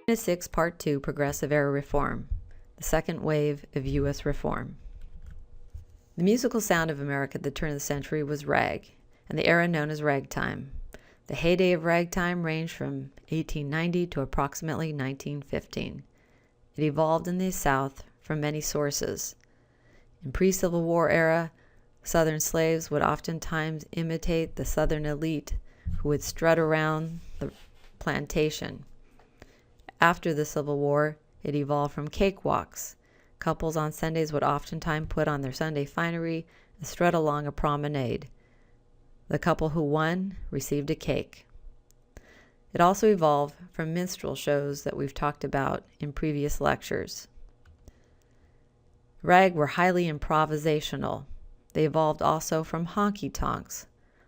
Unit 6, Part 2, Progressive Era Reform, the second wave of U.S. reform. The musical sound of America at the turn of the century was rag, and the era known as ragtime. The heyday of ragtime ranged from 1890 to approximately 1915. It evolved in the South from many sources. In pre-Civil War era, Southern slaves would oftentimes imitate the Southern elite who would strut around the plantation. After the Civil War, it evolved from cakewalks. Couples on Sundays would oftentimes put on their Sunday finery and strut along a promenade. The couple who won received a cake. It also evolved from minstrel shows that we've talked about in previous lectures. Rag were highly improvisational. They evolved also from honky-tonks.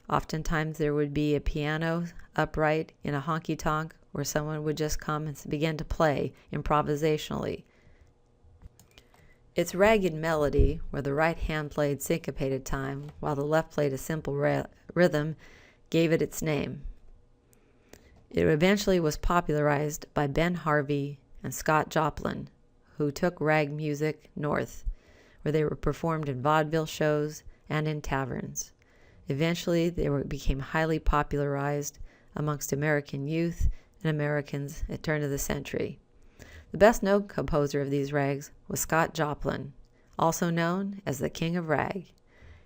Oftentimes there would be a piano upright in a honky-tonk where someone would just come and begin to play improvisationally. Its ragged melody, where the right hand played syncopated time while the left played a simple rhythm, gave it its name. It eventually was popularized by Ben Harvey and Scott Joplin, who took rag music north, where they were performed in vaudeville shows and in taverns. Eventually, they became highly popularized amongst American youth and Americans at the turn of the century. The best known composer of these rags was Scott Joplin, also known as the King of Rag.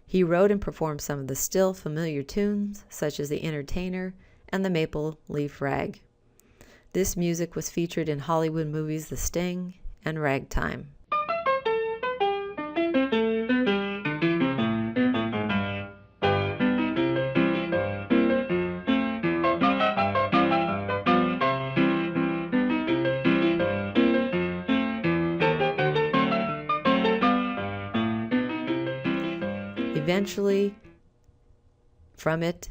He wrote and performed some of the still familiar tunes, such as The Entertainer and the Maple Leaf Rag. This music was featured in Hollywood movies The Sting and Ragtime. Eventually, from it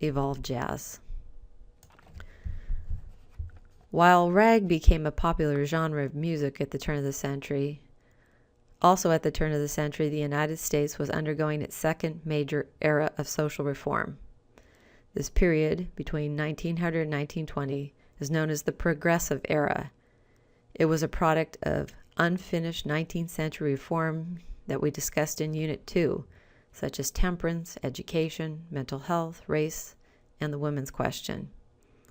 evolved jazz. While rag became a popular genre of music at the turn of the century, also at the turn of the century, the United States was undergoing its second major era of social reform. This period, between 1900 and 1920, is known as the Progressive Era. It was a product of unfinished 19th century reform that we discussed in Unit 2, such as temperance, education, mental health, race, and the women's question.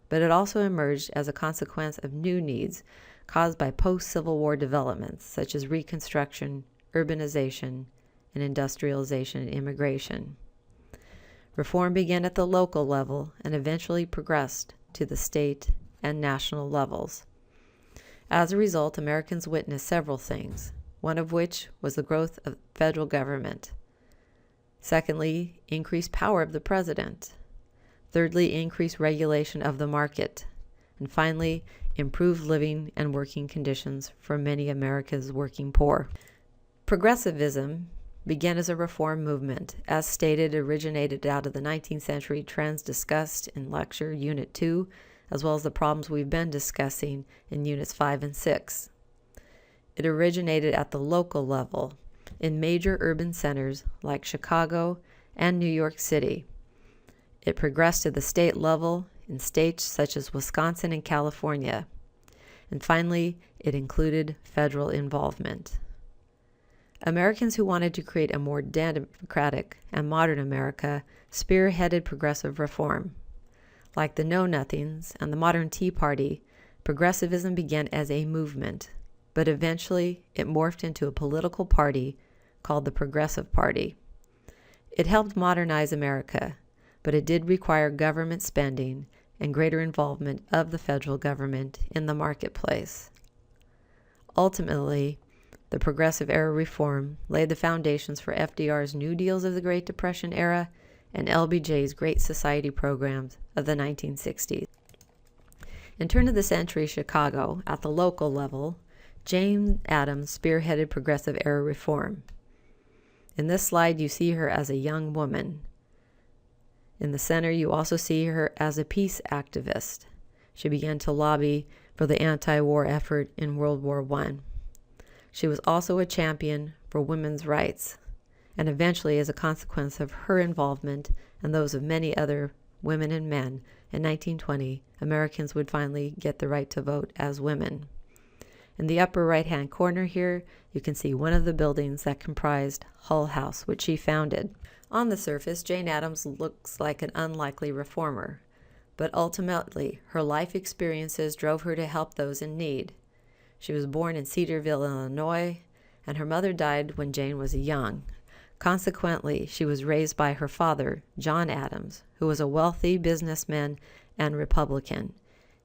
But it also emerged as a consequence of new needs caused by post-Civil War developments, such as Reconstruction, urbanization, and industrialization and immigration. Reform began at the local level and eventually progressed to the state and national levels. As a result, Americans witnessed several things, one of which was the growth of federal government. Secondly, increased power of the president. Thirdly, increased regulation of the market. And finally, improved living and working conditions for many America's working poor. Progressivism began as a reform movement. As stated, originated out of the 19th century trends discussed in Lecture Unit 2, as well as the problems we've been discussing in Units 5 and 6. It originated at the local level, in major urban centers like Chicago and New York City. It progressed to the state level in states such as Wisconsin and California. And finally, it included federal involvement. Americans who wanted to create a more democratic and modern America spearheaded progressive reform. Like the Know-Nothings and the modern Tea Party, progressivism began as a movement, but eventually it morphed into a political party called the Progressive Party. It helped modernize America, but it did require government spending and greater involvement of the federal government in the marketplace. Ultimately, the Progressive Era reform laid the foundations for FDR's New Deals of the Great Depression era and LBJ's Great Society programs of the 1960s. In turn of the century Chicago, at the local level, Jane Addams spearheaded Progressive Era reform. In this slide, you see her as a young woman. In the center, you also see her as a peace activist. She began to lobby for the anti-war effort in World War I. She was also a champion for women's rights, and eventually, as a consequence of her involvement and those of many other women and men, in 1920, Americans would finally get the right to vote as women. In the upper right-hand corner here, you can see one of the buildings that comprised Hull House, which she founded. On the surface, Jane Addams looks like an unlikely reformer, but ultimately, her life experiences drove her to help those in need. She was born in Cedarville, Illinois, and her mother died when Jane was young. Consequently, she was raised by her father, John Adams, who was a wealthy businessman and Republican.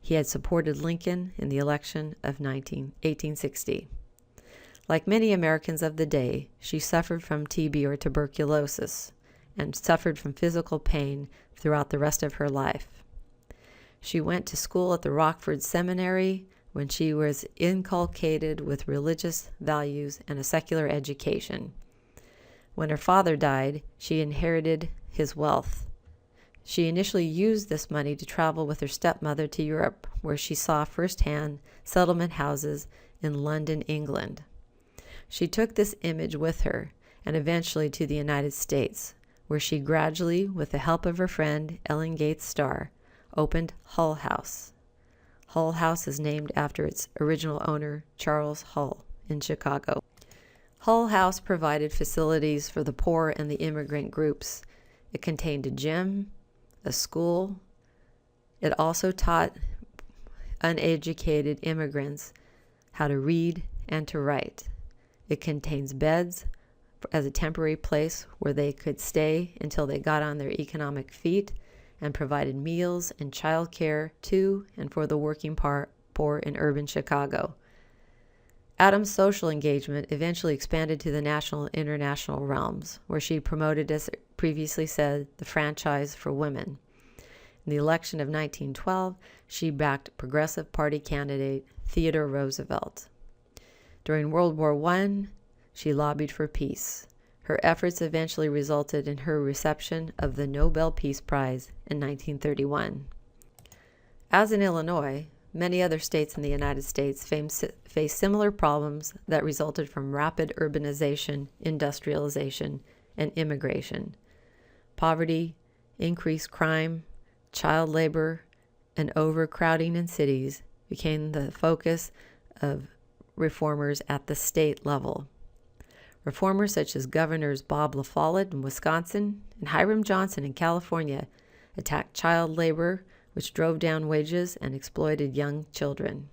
He had supported Lincoln in the election of 1860. Like many Americans of the day, she suffered from TB or tuberculosis and suffered from physical pain throughout the rest of her life. She went to school at the Rockford Seminary when she was inculcated with religious values and a secular education. When her father died, she inherited his wealth. She initially used this money to travel with her stepmother to Europe, where she saw firsthand settlement houses in London, England. She took this image with her and eventually to the United States, where she gradually, with the help of her friend Ellen Gates Starr, opened Hull House. Hull House is named after its original owner, Charles Hull, in Chicago. Hull House provided facilities for the poor and the immigrant groups. It contained a gym, a school. It also taught uneducated immigrants how to read and to write. It contains beds as a temporary place where they could stay until they got on their economic feet, and provided meals and child care to and for the working poor in urban Chicago. Adams' social engagement eventually expanded to the national and international realms, where she promoted, as previously said, the franchise for women. In the election of 1912, she backed Progressive Party candidate Theodore Roosevelt. During World War I, she lobbied for peace. Her efforts eventually resulted in her reception of the Nobel Peace Prize in 1931. As in Illinois, many other states in the United States face similar problems that resulted from rapid urbanization, industrialization, and immigration. Poverty, increased crime, child labor, and overcrowding in cities became the focus of reformers at the state level. Reformers such as Governors Bob La Follette in Wisconsin and Hiram Johnson in California attacked child labor, which drove down wages and exploited young children.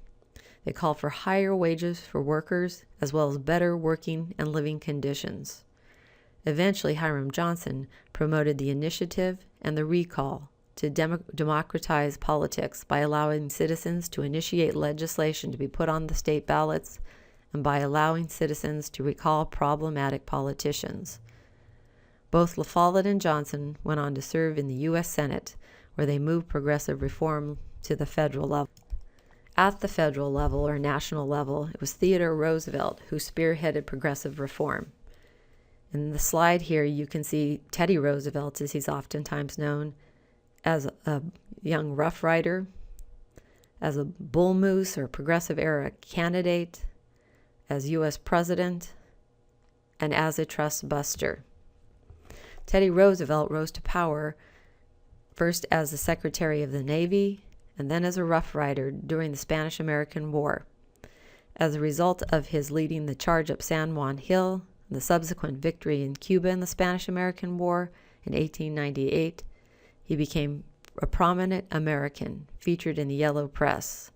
They called for higher wages for workers, as well as better working and living conditions. Eventually, Hiram Johnson promoted the initiative and the recall to democratize politics by allowing citizens to initiate legislation to be put on the state ballots, and by allowing citizens to recall problematic politicians. Both La Follette and Johnson went on to serve in the U.S. Senate, where they moved progressive reform to the federal level. At the federal level or national level, it was Theodore Roosevelt who spearheaded progressive reform. In the slide here, you can see Teddy Roosevelt, as he's oftentimes known, as a young Rough Rider, as a bull moose or progressive era candidate, as U.S. president, and as a trust buster. Teddy Roosevelt rose to power first as the Secretary of the Navy and then as a Rough Rider during the Spanish-American War. As a result of his leading the charge up San Juan Hill and the subsequent victory in Cuba in the Spanish-American War in 1898, he became a prominent American featured in the Yellow Press.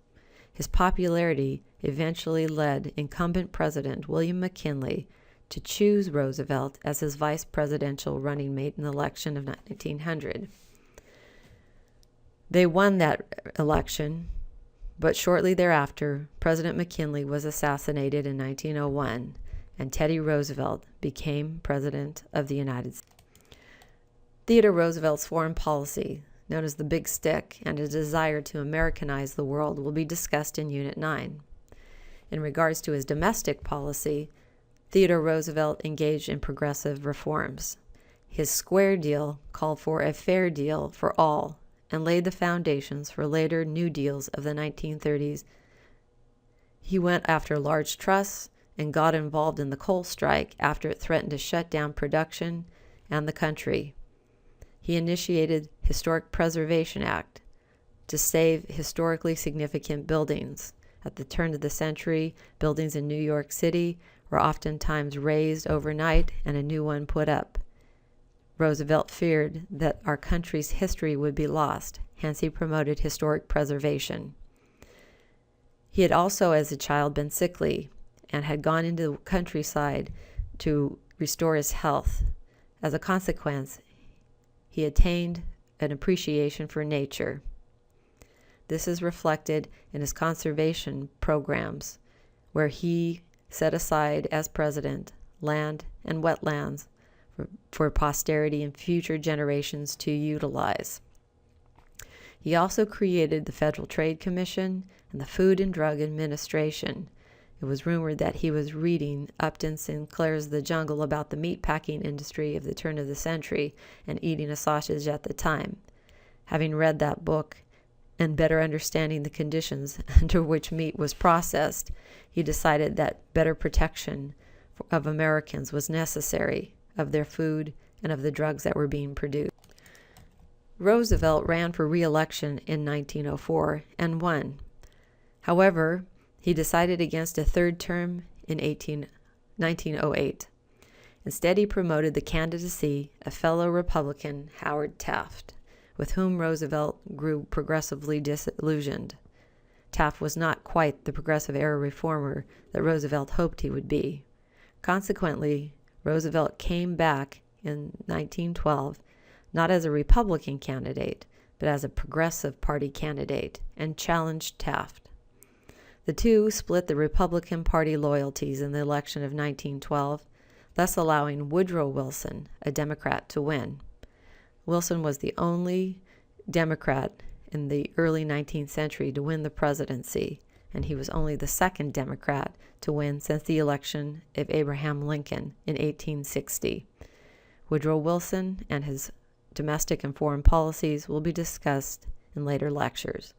His popularity eventually led incumbent President William McKinley to choose Roosevelt as his vice presidential running mate in the election of 1900. They won that election, but shortly thereafter, President McKinley was assassinated in 1901, and Teddy Roosevelt became President of the United States. Theodore Roosevelt's foreign policy, known as the Big Stick, and his desire to Americanize the world will be discussed in Unit 9. In regards to his domestic policy, Theodore Roosevelt engaged in progressive reforms. His Square Deal called for a fair deal for all and laid the foundations for later New Deals of the 1930s. He went after large trusts and got involved in the coal strike after it threatened to shut down production and the country. He initiated Historic Preservation Act to save historically significant buildings. At the turn of the century, buildings in New York City were oftentimes razed overnight and a new one put up. Roosevelt feared that our country's history would be lost, hence he promoted historic preservation. He had also, as a child, been sickly and had gone into the countryside to restore his health. As a consequence, he attained an appreciation for nature. This is reflected in his conservation programs, where he set aside, as president, land and wetlands for posterity and future generations to utilize. He also created the Federal Trade Commission and the Food and Drug Administration. It was rumored that he was reading Upton Sinclair's The Jungle about the meatpacking industry of the turn of the century and eating a sausage at the time. Having read that book and better understanding the conditions under which meat was processed, he decided that better protection of Americans was necessary, of their food and of the drugs that were being produced. Roosevelt ran for re-election in 1904 and won. However, he decided against a third term in 1908. Instead, he promoted the candidacy of fellow Republican Howard Taft, with whom Roosevelt grew progressively disillusioned. Taft was not quite the progressive-era reformer that Roosevelt hoped he would be. Consequently, Roosevelt came back in 1912 not as a Republican candidate, but as a Progressive Party candidate, and challenged Taft. The two split the Republican Party loyalties in the election of 1912, thus allowing Woodrow Wilson, a Democrat, to win. Wilson was the only Democrat in the early 19th century to win the presidency, and he was only the second Democrat to win since the election of Abraham Lincoln in 1860. Woodrow Wilson and his domestic and foreign policies will be discussed in later lectures.